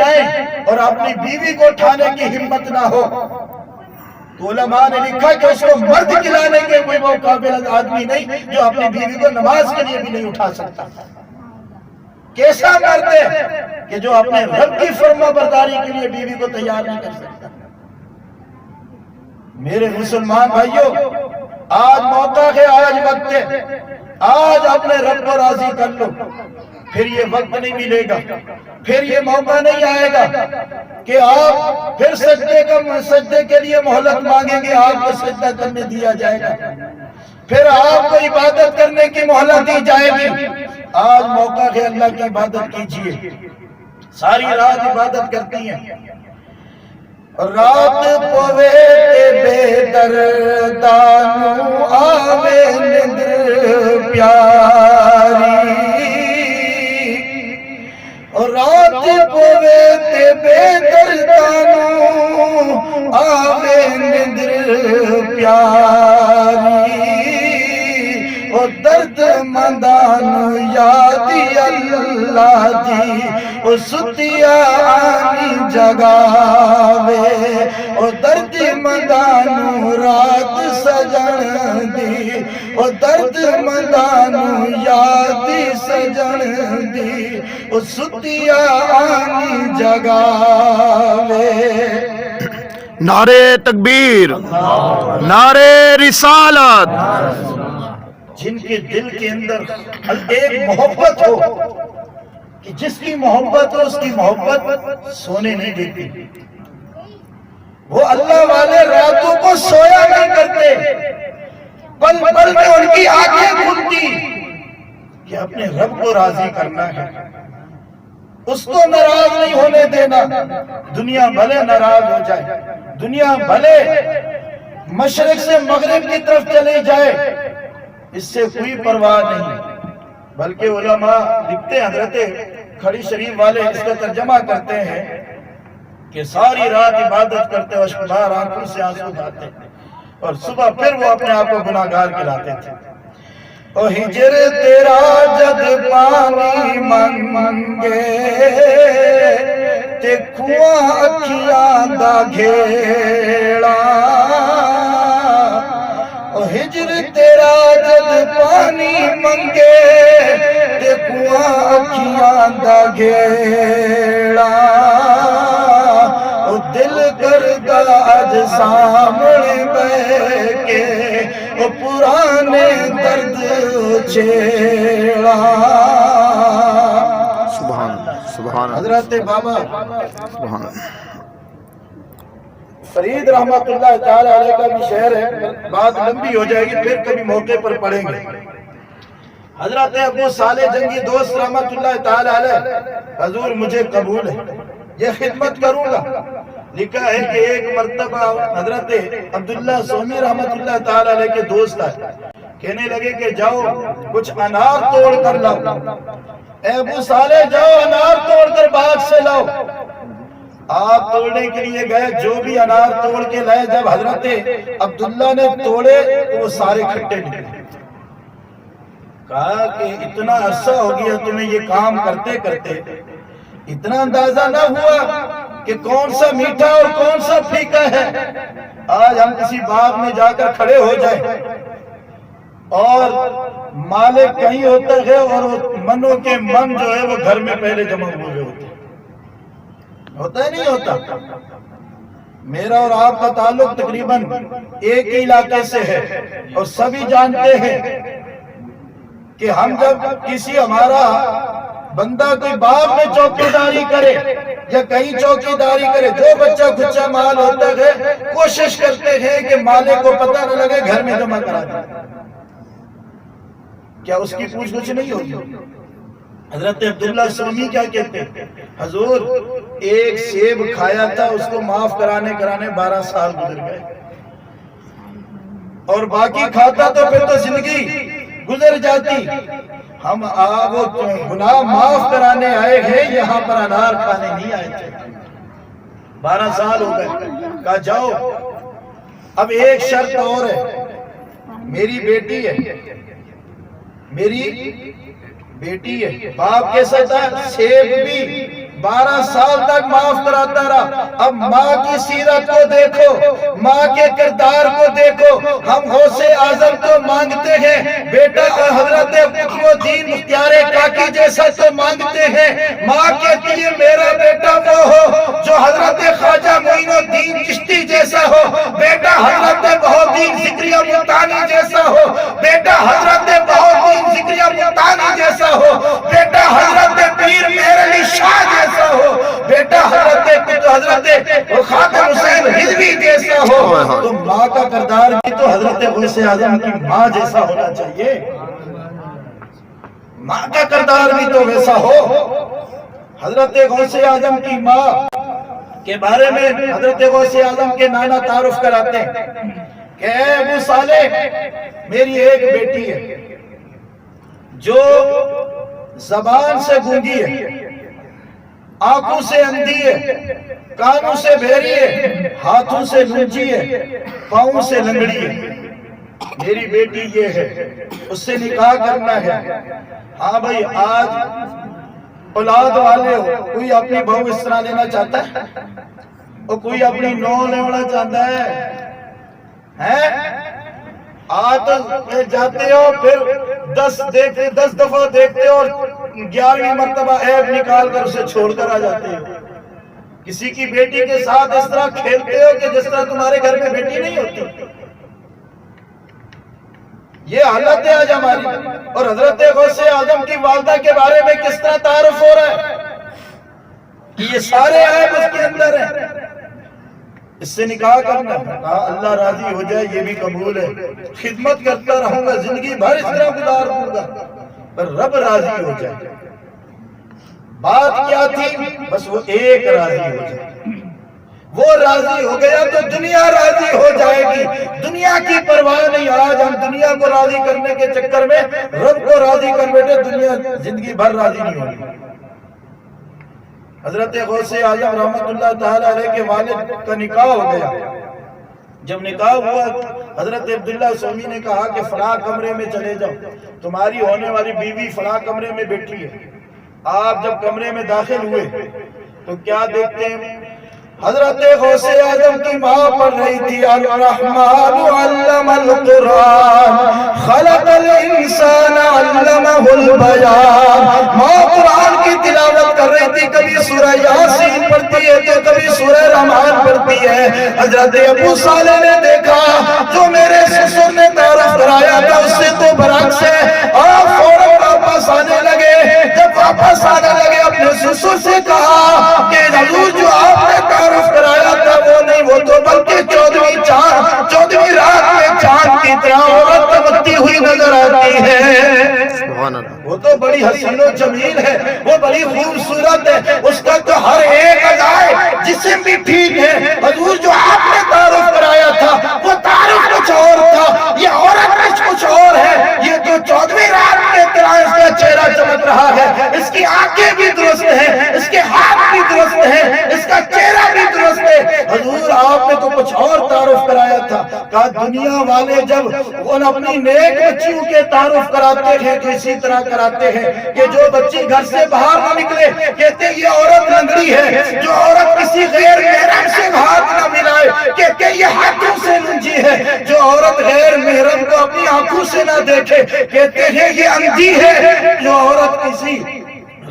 جائیں اور اپنی بیوی کو اٹھانے کی ہمت نہ ہو تو علماء نے لکھا کہ اس کو مرد کھلانے کے کوئی وہ قابل آدمی نہیں جو اپنی بیوی کو نماز کے لیے بھی نہیں اٹھا سکتا۔ کیسا مرد ہے کہ جو اپنے رب کی فرما برداری کے لیے بیوی کو تیار نہیں کر سکتا؟ میرے مسلمان بھائیوں، آج موقع ہے، آج وقت ہے، آج اپنے رب کو راضی کر لو، پھر یہ وقت نہیں ملے گا، پھر یہ موقع نہیں آئے گا کہ آپ پھر سجدے کے لیے مہلت مانگیں گے، آپ کو سجدہ کرنے دیا جائے گا، پھر آپ کو عبادت کرنے کی مہلت دی جائے گی۔ آج موقع ہے، اللہ کی عبادت کیجئے، ساری رات عبادت کرتی ہیں، رات پوے بے دردانو آوے نندر پیاری، رات پوے بے دردانو آوے نندر پیاری، او درد مندان یادی اللہ دی، او ستیا آنی جگاوے، او درد مندان رات سجن دی، او درد مندان یادی سجن دی، او ستیا آنی جگاوے۔ نعرے تکبیر، نعرے رسالت۔ جن کے دل کے اندر ایک محبت ہو کہ جس کی محبت ہو اس کی محبت سونے نہیں دیتی، وہ اللہ والے راتوں کو سویا نہیں کرتے، پل پل میں ان کی آنکھیں کھلتی کہ اپنے رب کو راضی کرنا ہے، اس کو ناراض نہیں ہونے دینا۔ دنیا بھلے ناراض ہو جائے، دنیا بھلے مشرق سے مغرب کی طرف چلے جائے، اس سے کوئی پرواہ نہیں، بلکہ علماء لکھتے ہیں، حضرت کھڑی شریف والے اس کا ترجمہ کرتے ہیں کہ ساری رات عبادت کرتے اور باہر آنکھوں سے آنسو بہاتے اور صبح پھر وہ اپنے آپ کو گناہگار کہلاتے تھے۔ او ہجر تیرا جد پانی منگے تے کھواں اکھیاں دا گھیڑا، او ہجر تیرا جد پانی منگے تے کھواں اکھیاں دا گھیڑا، او دل کردہ اج سامنے بہ کے او پرانے درد چھیڑا۔ سبحان اللہ، سبحان اللہ، حضرت بابا سبحان اللہ۔ فرید رحمت اللہ تعالی علیہ کا بھی شعر ہے، بات لمبی ہو جائے گی، پھر کبھی موقع پر پڑھیں گے۔ حضرت ابو صالح جنگی دوست رحمت اللہ تعالی علیہ، حضور مجھے قبول ہے، یہ خدمت کروں گا۔ لکھا ہے کہ ایک مرتبہ حضرت عبداللہ سومی رحمت اللہ تعالی علیہ کے دوست آئے، کہنے لگے کہ جاؤ کچھ انار توڑ کر لاؤ۔ اے ابو صالح جاؤ انار توڑ کر باغ سے لاؤ۔ آپ توڑنے کے لیے گئے، جو بھی انار توڑ کے لائے، جب حضرت عبداللہ نے توڑے تو وہ سارے کھٹے نکلے۔ کہا کہ اتنا عرصہ ہو گیا تمہیں یہ کام کرتے کرتے، اتنا اندازہ نہ ہوا کہ کون سا میٹھا اور کون سا پھیکا ہے۔ آج ہم کسی باغ میں جا کر کھڑے ہو جائیں اور مالک کہیں ہوتا ہے اور وہ منوں کے من جو ہے وہ گھر میں پہلے جمع ہوئے ہوتے ہیں، ہوتا ہے نہیں ہوتا؟ میرا اور آپ کا تعلق تقریباً ایک ہی علاقے سے ہے اور سبھی جانتے ہیں کہ ہم جب کسی ہمارا بندہ کوئی باغ میں چوکیداری کرے یا کہیں چوکیداری کرے، جو بچہ کچا مال ہوتا ہے کوشش کرتے ہیں کہ مالک کو پتہ نہ لگے، گھر میں جمع کرا دیں۔ کیا اس کی پوچھ گچھ نہیں ہوتی؟ حضرت عبداللہ سومی کیا کہتے ہیں؟ حضور ایک سیب کھایا تھا، اس کو معاف کرانے 12 سال گزر گئے، اور باقی کھاتا تو پھر تو زندگی گزر جاتی۔ ہم وہ گناہ معاف کرانے آئے ہیں، یہاں پر انار کھانے نہیں آئے تھے۔ 12 سال ہو گئے۔ کہا جاؤ، اب ایک شرط اور ہے، میری بیٹی ہے، میری بیٹی ہے۔ باپ کیسا تھا؟ سیب بھی 12 سال تک معاف کراتا رہا. اب ماں کی سیرت کو دیکھو, ماں کے کردار کو دیکھو. ہم غوث اعظم کو مانگتے ہیں بیٹا, اور حضرت قطب الدین مختار کاکی جیسا تو مانگتے ہیں. ماں کہتی ہے میرا بیٹا وہ ہو جو حضرت خواجہ معین الدین چشتی جیسا ہو, بیٹا حضرت بہاؤالدین ذکریہ ملتانی جیسا ہو, بیٹا حضرت بہاؤالدین ذکریہ ملتانی جیسا ہو, بیٹا حضرت پیر مہر علی شاہ جیسا ہو, بیٹا حضرت خاتم حسین رضوی جیسا ہو. تو ماں کا کردار بھی تو حضرت غوث اعظم کی ماں جیسا ہونا چاہیے. ماں کا کردار بھی تو ویسا ہو. حضرت غوث اعظم کی ماں کے بارے میں حضرت غوث اعظم کے نانا تعارف کراتے ہیں کہ اے ابو صالح, میری ایک بیٹی ہے جو زبان سے گونگی ہے, آنکھوں سے اندھی ہے, کانوں سے بہری ہے, ہاتھوں سے لنجی ہے, پاؤں سے لنگڑی ہے. میری بیٹی یہ ہے, اس سے نکاح کرنا ہے. ہاں بھائی, آج اولاد والے ہو, کوئی اپنی بہو اس طرح لینا چاہتا ہے اور کوئی اپنی نو لینا چاہتا ہے. آج تو جاتے ہو پھر 10 دفعہ دیکھتے ہو اور 11ویں مرتبہ عیب نکال کر اسے چھوڑ کر آ جاتے ہو. کسی کی بیٹی کے ساتھ اس طرح کھیلتے ہو کہ جس طرح تمہارے گھر میں بیٹی نہیں ہوتی. یہ حالت ہے آج ہماری. اور حضرت غوث اعظم کی والدہ کے بارے میں کس طرح تعارف ہو رہا ہے کہ یہ سارے عیب اس کے اندر ہیں. اس سے نکاح کرنا, کہا اللہ راضی ہو جائے یہ بھی قبول ہے, خدمت کرتا رہوں گا, زندگی بھر اس طرح گزار دوں گا, پر رب راضی ہو جائے. بات کیا تھی؟ بس وہ ایک راضی ہو جائے. وہ راضی ہو گیا تو دنیا راضی ہو جائے گی. دنیا کی پرواہ نہیں. آج ہم دنیا کو راضی کرنے کے چکر میں رب کو راضی کر بیٹھے, دنیا زندگی بھر راضی نہیں ہوگی. حضرت غوث اعظم رحمت اللہ تعالی علیہ کے والد کا نکاح ہو گیا. جب نکاح ہوا, حضرت عبداللہ سومی نے کہا کہ فلاں کمرے میں چلے جاؤ, تمہاری ہونے والی بیوی فلاں کمرے میں بیٹھی ہے. آپ جب کمرے میں داخل ہوئے تو کیا دیکھتے ہیں؟ حضرت غوث اعظم کی ماں پڑھ رہی تھی الرحمن علم القرآن خلق الانسان علمہ البیان. ماں قرآن کی تلاوت کر رہی تھی, کبھی سورہ یاسین پڑھتی ہے تو کبھی سورہ رحمان پڑھتی ہے. حضرت ابو صالح نے دیکھا جو میرے سسر نے تعارف کرایا تھا اس سے تو برعکس ہے. آپ فوراً واپس آنے لگے. جب واپس آنے لگے اپنے سسر سے کہا کہ حضور جو آپ نے تعارف کرایا تھا وہ نہیں, وہ تو بلکہ 14ویں رات میں چاند کی طرح عورت چمکتی ہوئی نظر آتی ہے. وہ تو بڑی حسین و جمیل ہے, وہ بڑی خوبصورت ہے, اس کا تو ہر ایک اعضائے جسم بھی ٹھیک ہے. حضور جو آپ نے تعارف کرایا تھا وہ تعارف کچھ اور تھا, یہ عورت کچھ اور ہے. یہ تو 14ویں رات میں طرح اس کا چہرہ چمک رہا ہے, اس کی آنکھیں بھی درست ہیں, اس کے ہاتھ بھی درست ہیں, اس کا چہرہ بھی درست ہے. حضور آپ نے تو کچھ اور تعارف کرایا تھا. کہا دنیا والے جب ان اپنی نیک بچیوں کے تعارف کراتے ہیں تو اسی طرح کراتے ہیں کہ جو بچی گھر سے باہر نہ نکلے کہتے یہ عورت لنگڑی ہے, جو عورت کسی غیر محرم سے ہاتھ نہ ملائے کہتے یہ ہاتھوں سے لنجی ہے, جو عورت غیر محرم کو اپنی آنکھوں سے نہ دیکھے کہتے ہیں یہ اندھی ہے, جو عورت کسی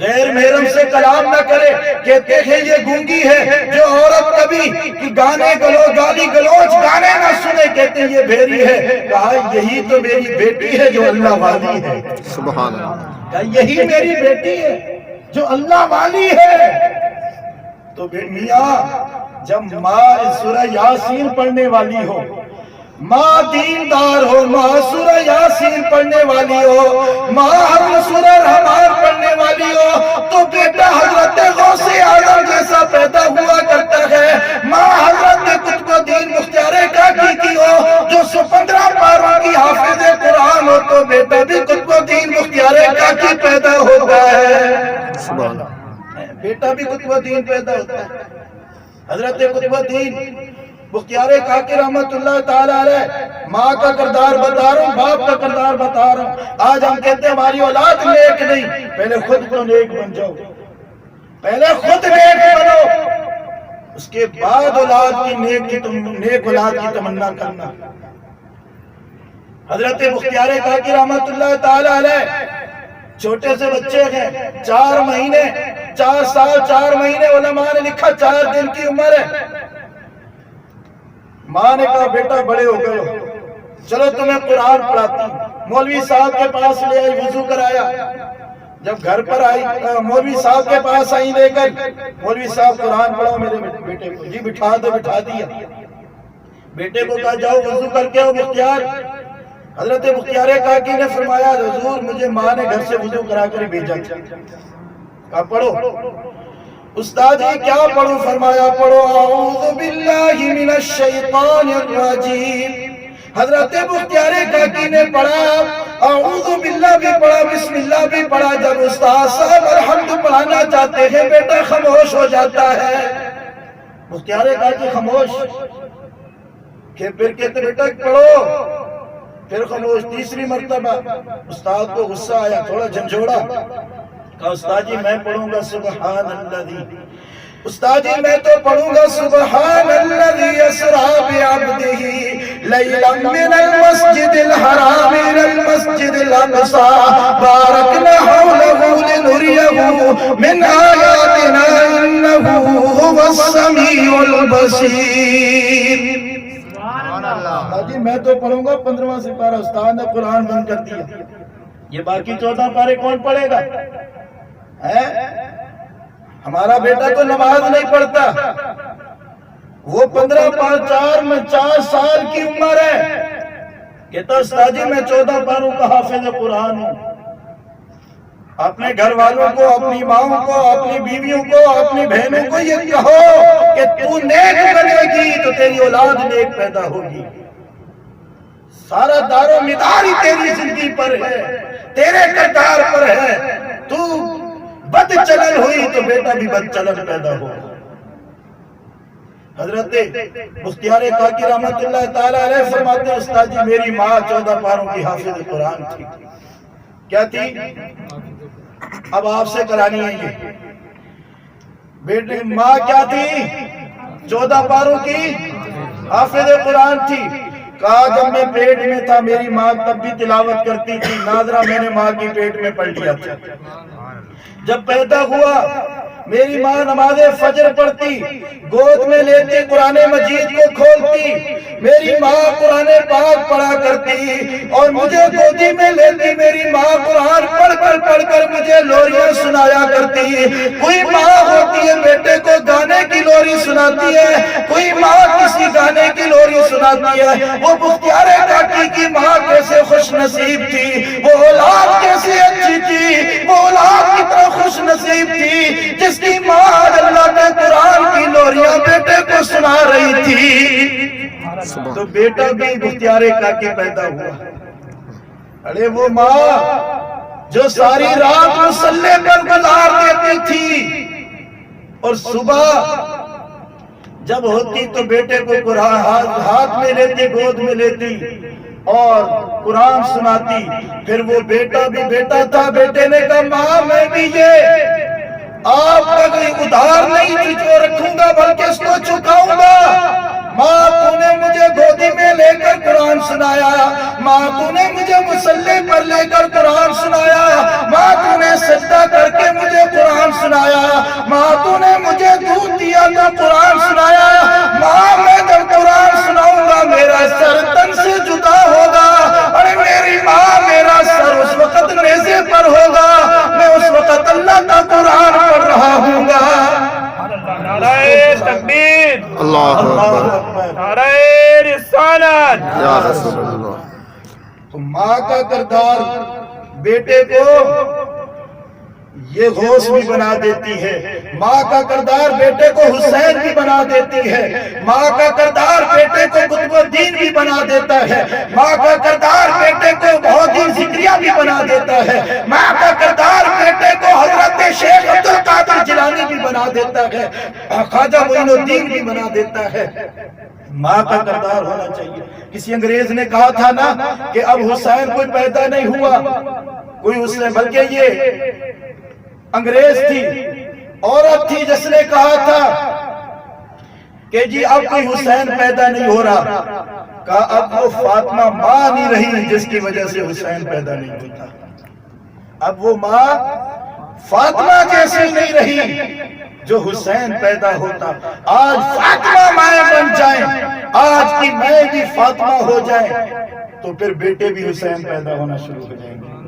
غیر محرم سے کلام نہ کرے کہتے ہیں یہ گونگی ہے, جو عورت کبھی گانے گالی گلوچ گانے نہ سنے کہتے ہیں یہ بہری ہے. کہا یہی تو میری بیٹی ہے جو اللہ والی ہے. سبحان اللہ. کہا یہی میری بیٹی ہے جو اللہ والی ہے. تو میاں جب ماں سورہ یاسین پڑھنے والی ہو, ماں دیندار ہو, ماں سورہ یاسین پڑھنے والی ہو, ماں سورہ رحمان پڑھنے والی ہو, تو بیٹا حضرت غوث اعظم جیسا پیدا ہوا کرتا ہے. ماں حضرت قطب الدین مختار کاکی کی ہو جو 15 پاروں کی حافظ قرآن ہو, تو بیٹا بھی قطب الدین مختار کاکی پیدا ہوتا ہے. سبحان اللہ. بیٹا بھی قطب الدین پیدا ہوتا ہے. حضرت قطب الدین مختار کاکی رحمت اللہ تعالی علیہ ماں کا کردار بتا رہا ہوں, باپ کا کردار بتا رہا ہوں. آج ہم کہتے ہیں ہماری اولاد نیک نہیں, پہلے خود تو نیک بن جاؤ. پہلے خود نیک بنو، اس کے بعد اولاد کی نیک اولاد کی تمنا کرنا۔ حضرت مختار کاکی رحمت اللہ تعالی علیہ چھوٹے سے بچے ہیں، 4 مہینے 4 سال 4 مہینے علماء نے لکھا 4 دن کی عمر ہے۔ ماں نے کہا بیٹا بڑے ہو گئے ہو، چلو تمہیں قرآن پڑھاتی ہوں۔ مولوی صاحب کے پاس لے آئی، وضو کرایا۔ جب گھر پر آئی مولوی صاحب کے پاس آئی لے کر، مولوی صاحب قرآن پڑھاؤ میرے بیٹے کو۔ جی بٹھا دو، بٹھا دیا۔ بیٹے کو کہا جاؤ وضو کر کے آؤ مختار۔ حضرت مختار کاکی نے فرمایا حضور مجھے ماں نے گھر سے وضو کرا کر بھیجا تھا۔ کہا پڑھو۔ استاد جی کیا پڑھو؟ فرمایا پڑھو اعوذ باللہ من الشیطان الرجیم۔ حضرت مختار کاکی نے پڑھا، اعوذ باللہ بھی پڑھا، بسم اللہ بھی پڑھا۔ جب استاد صاحب الحمد پڑھانا چاہتے ہیں بیٹا خاموش ہو جاتا ہے۔ مختار کاکی خاموش، پھر کہتے بیٹا پڑھو، پھر خاموش۔ تیسری مرتبہ استاد کو غصہ آیا، تھوڑا جھنجھوڑا، کہا استاد جی میں پڑھوں گا سبحان الذی، استاد جی میں تو پڑھوں گا سبحان الذی اسریٰ بعبدہ لیلا من المسجد الحرام الى المسجد الاقصی بارکنا حولہ لنریہ من آیاتنا انہ هو السمیع البصیر۔ جی میں تو پڑھوں گا 15واں سپارہ، استاد نے قرآن بند کر دیا۔ یہ باقی 14 پارے کون پڑھے گا؟ ہمارا بیٹا تو نماز نہیں پڑھتا، وہ 4 سال کی عمر ہے، کہتا استاد جی میں 14 پاروں کا حافظ قرآن ہوں۔ اپنے گھر والوں کو، اپنی ماں کو، اپنی بیویوں کو، اپنی بہنوں کو یہ کہو کہ تو نیک بنے گی تو تیری اولاد نیک پیدا ہوگی۔ سارا دار و مدار ہی تیری زندگی پر ہے، تیرے کردار پر ہے۔ تو بد چلن ہوئی تو بیٹا بھی بد چلن پیدا ہوگا۔ حضرت مختار کاکی رحمت اللہ تعالی علیہ فرماتے ہیں استاد جی میری ماں 14 پاروں کی حافظ قرآن تھی۔ کیا تھی؟ اب آپ سے کرانی ہے یہ بیٹے، ماں کیا تھی؟ 14 پاروں کی حافظ قرآن تھی۔ کہا جب میں پیٹ میں تھا میری ماں تب بھی تلاوت کرتی تھی، ناظرہ میں نے ماں کی پیٹ میں پڑھ لیا تھا۔ جب پیدا ہوا میری ماں نماز فجر پڑھتی، گود میں لیتی قرآن مجید کو کھولتی، میری ماں قرآن پاک پڑھا کرتی اور مجھے گودی میں لیتی، میری ماں قرآن پڑھ کر مجھے لوریاں سنایا کرتی۔ کوئی ماں ہوتی ہے بیٹے کو گانے کی لوری سناتی ہے، کوئی ماں کسی گانے کی لوری سناتی ہے۔ وہ مختار کاکی کی ماں کیسے خوش نصیب تھی، وہ اولاد کیسے اچھی تھی، وہ اولاد کتنا خوش نصیب تھی جس کی ماں اللہ کے قرآن کی لوریاں بیٹے کو سنا رہی تھی۔ تو بیٹا بھی مختار کاکی پیدا ہوا۔ ارے وہ ماں جو ساری رات مصلے پر گزار دیتی تھی اور صبح جب ہوتی تو بیٹے کو قرآن ہاتھ میں لیتی، گود میں لیتی اور قرآن سناتی۔ پھر وہ بیٹا بھی بیٹا تھا، بیٹے نے کہا ماں میں بھی یہ آپ کا کوئی ادھار نہیں جو رکھوں گا بلکہ اس کو چکاؤں گا۔ ماں تو نے مجھے گودی میں لے کر قرآن سنایا، ماں تو نے مجھے مصلے پر لے کر قرآن سنایا، ماں تو نے سجدہ کر کے مجھے قرآن سنایا، ماں تو نے مجھے دودھ دیا تھا قرآن سنایا۔ ماں میں جب قرآن سناؤں گا میرا سر تن سے جدا ہوگا، اور میری ماں میرا سر اس وقت نیزے پر ہوگا، میں اس وقت اللہ کا قرآن پڑھ رہا ہوں گا۔ نعرہ تکبیر، اللہ اکبر، نعرہ رسالت، یا رسول اللہ۔ تو ماں کا کردار بیٹے کو یہ غوث بھی بنا دیتی ہے، ماں کا کردار بیٹے کو حسین بھی بنا دیتی ہے، ماں کا کردار بیٹے کو قطب الدین بھی بنا دیتا ہے، ماں کا کردار بیٹے کو بہودی ذکریہ بھی بنا دیتا ہے، ماں کا کردار بیٹے کو حضرت شیخ عبدالقادر جیلانی بھی بنا دیتا ہے، خواجہ معین الدین بھی بنا دیتا ہے۔ ماں کا کردار ہونا چاہیے۔ کسی انگریز نے کہا تھا نا کہ اب حسین کوئی پیدا نہیں ہوا، کوئی اس نے، بلکہ یہ انگریز تھی عورت تھی جس نے کہا تھا کہ جی اب کوئی حسین پیدا نہیں ہو رہا، کہا اب وہ فاطمہ ماں نہیں رہی جس کی وجہ سے حسین پیدا نہیں ہوتا، اب وہ ماں فاطمہ جیسی نہیں رہی جو حسین پیدا ہوتا۔ آج فاطمہ مائیں بن جائیں، آج کی مائیں بھی فاطمہ ہو جائیں تو پھر بیٹے بھی حسین پیدا ہونا شروع ہو جائیں گے۔